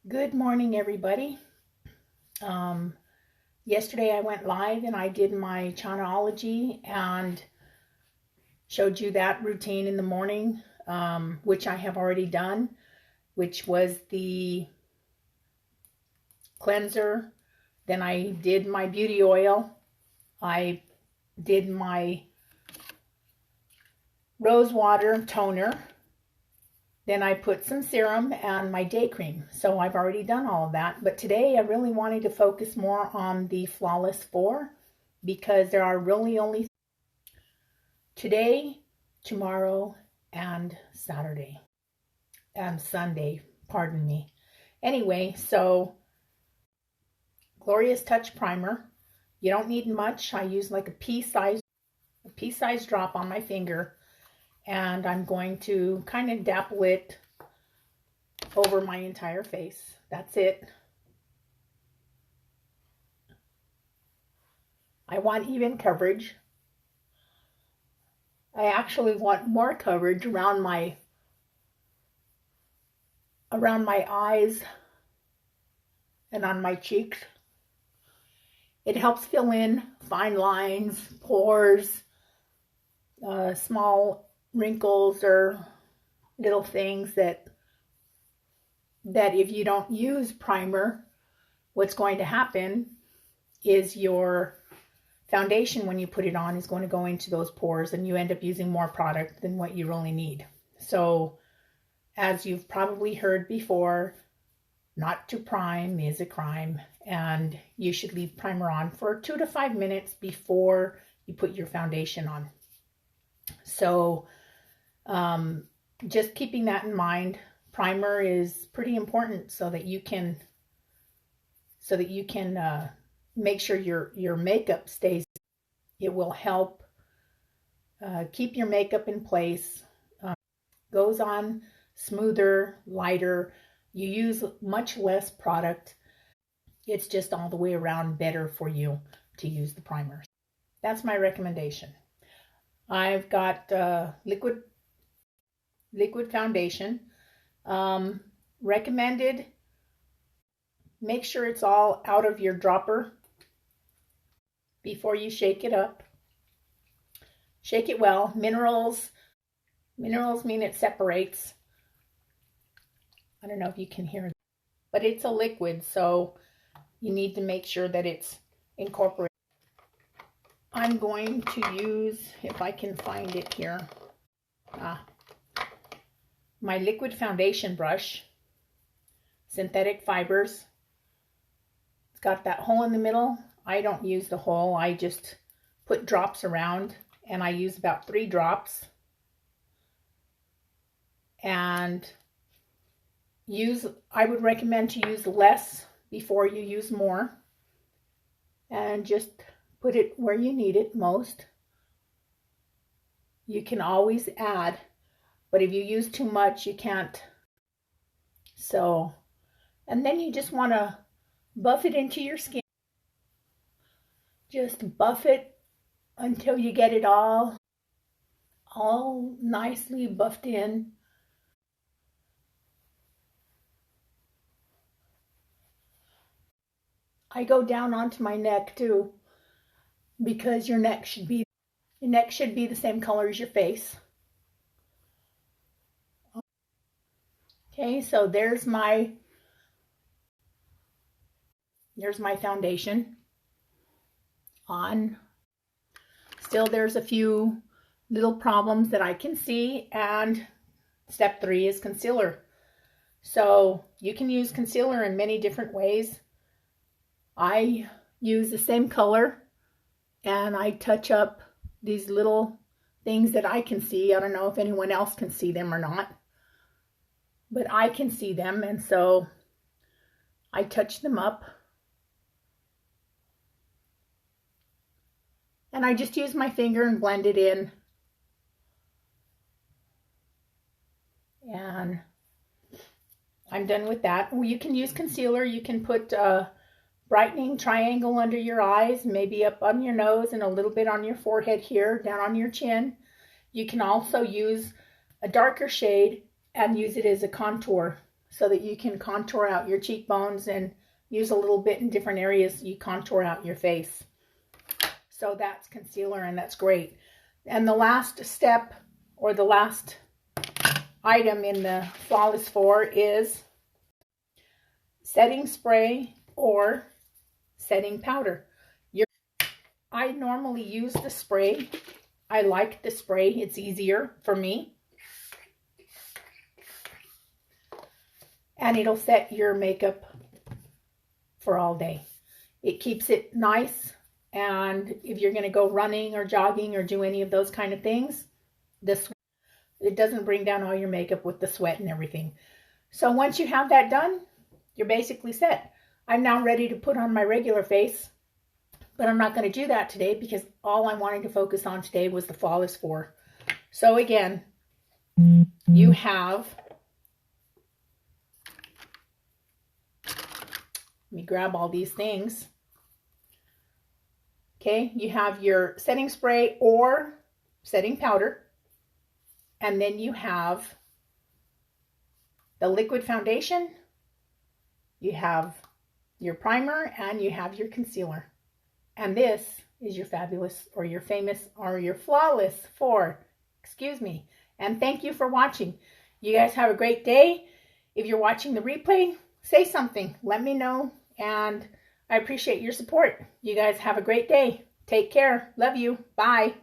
Good morning, everybody. Yesterday I went live and I did my Chanaology and showed you that routine in the morning, which I have already done, which was the cleanser. Then I did my beauty oil. I did my rose water toner. Then I put some serum and my day cream. So I've already done all of that. But today I really wanted to focus more on the Flawless 4 because there are really only today, tomorrow, and Saturday. And Sunday, pardon me. Anyway, so Glorious Touch Primer. You don't need much. I use like a pea-sized drop on my finger. And I'm going to kind of dapple it over my entire face. That's it. I want even coverage. I actually want more coverage around my eyes and on my cheeks. It helps fill in fine lines, pores, small wrinkles or little things that if you don't use primer, what's going to happen is your foundation, when you put it on, is going to go into those pores and you end up using more product than what you really need. So as you've probably heard before, not to prime is a crime, and you should leave primer on for 2 to 5 minutes before you put your foundation on. So just keeping that in mind, primer is pretty important so that you can make sure your makeup stays. It will help keep your makeup in place, goes on smoother, lighter. You use much less product. It's just all the way around better for you to use the primer. That's my recommendation. I've got liquid foundation. Recommended, make sure it's all out of your dropper before you shake it up. Shake it well. Minerals mean it separates. I don't know if you can hear that, but it's a liquid, so you need to make sure that it's incorporated. I'm going to use, if I can find it here, my liquid foundation brush, synthetic fibers. It's got that hole in the middle. I don't use the hole. I just put drops around, and I use about 3 drops. And I would recommend to use less before you use more. And just put it where you need it most. You can always add, but if you use too much, you can't. So, and then you just want to buff it into your skin. Just buff it until you get it all nicely buffed in. I go down onto my neck too, because your neck should be the same color as your face. Okay, so there's my foundation on. Still, there's a few little problems that I can see, and step 3 is concealer. So you can use concealer in many different ways. I use the same color and I touch up these little things that I can see. I don't know if anyone else can see them or not, but I can see them, and so I touch them up. And I just use my finger and blend it in. And I'm done with that. Well, you can use concealer. You can put brightening triangle under your eyes, maybe up on your nose and a little bit on your forehead here, down on your chin. You can also use a darker shade and use it as a contour so that you can contour out your cheekbones and use a little bit in different areas. You contour out your face. So that's concealer, and that's great. And the last step, or the last item in the Flawless 4 is setting spray or setting powder. I normally use the spray. I like the spray. It's easier for me. And it'll set your makeup for all day. It keeps it nice. And if you're going to go running or jogging or do any of those kind of things, it doesn't bring down all your makeup with the sweat and everything. So once you have that done, you're basically set. I'm now ready to put on my regular face. But I'm not going to do that today because all I wanted to focus on today was the Flawless 4. So again, you have, let me grab all these things. Okay, you have your setting spray or setting powder. And then you have the liquid foundation. You have your primer and you have your concealer. And this is your fabulous, or your famous, or your Flawless 4. Excuse me. And thank you for watching. You guys have a great day. If you're watching the replay, say something. Let me know. And I appreciate your support. You guys have a great day. Take care. Love you. Bye.